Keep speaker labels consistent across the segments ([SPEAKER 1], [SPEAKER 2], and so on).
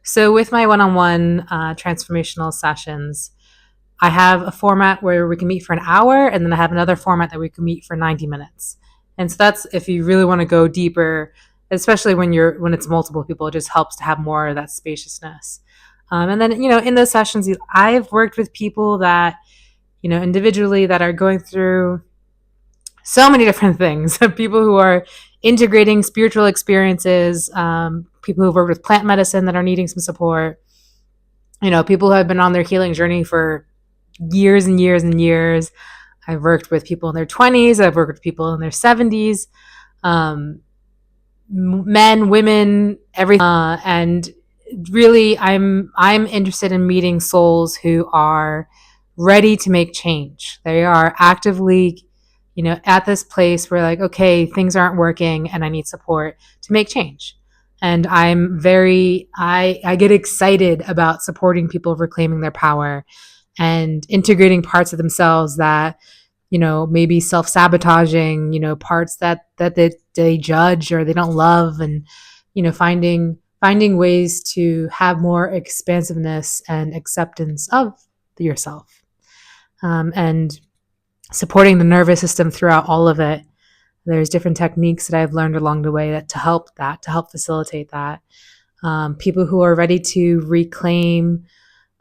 [SPEAKER 1] So with my one-on-one transformational sessions, I have a format where we can meet for an hour, and then I have another format that we can meet for 90 minutes. And so that's if you really want to go deeper, especially when it's multiple people, it just helps to have more of that spaciousness. And then in those sessions, I've worked with people that individually that are going through so many different things. People who are integrating spiritual experiences, people who've worked with plant medicine that are needing some support, people who have been on their healing journey for years and years and years. I've worked with people in their 20s. I've worked with people in their 70s, men, women, everything. And really, I'm interested in meeting souls who are ready to make change. They are actively, at this place where like, okay, things aren't working, and I need support to make change. And I get excited about supporting people reclaiming their power and integrating parts of themselves that maybe self-sabotaging, parts that they judge or they don't love, and finding ways to have more expansiveness and acceptance of yourself, and supporting the nervous system throughout all of it. There's different techniques that I've learned along the way to help facilitate that. People who are ready to reclaim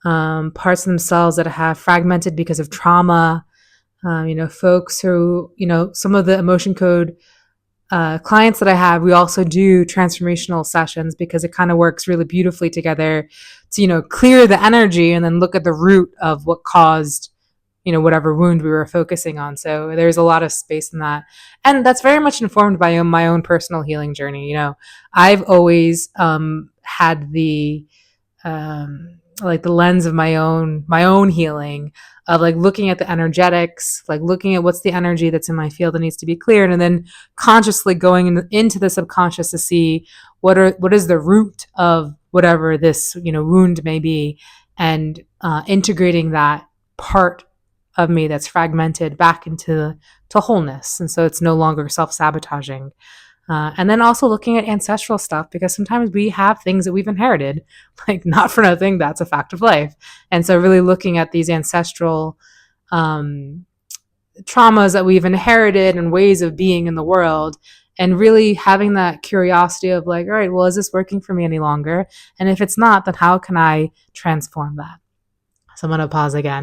[SPEAKER 1] parts of themselves that have fragmented because of trauma. Folks who, some of the emotion code clients that I have, we also do transformational sessions because it kind of works really beautifully together to, clear the energy and then look at the root of what caused, whatever wound we were focusing on. So there's a lot of space in that. And that's very much informed by my own personal healing journey. I've always had the like the lens of my own healing, of like looking at the energetics, like looking at what's the energy that's in my field that needs to be cleared, and then consciously going into the subconscious to see what is the root of whatever this wound may be, and integrating that part of me that's fragmented back into wholeness, and so it's no longer self-sabotaging. And then also looking at ancestral stuff, because sometimes we have things that we've inherited, like not for nothing, that's a fact of life. And so really looking at these ancestral traumas that we've inherited and ways of being in the world, and really having that curiosity of like, all right, well, is this working for me any longer? And if it's not, then how can I transform that? So I'm going to pause again.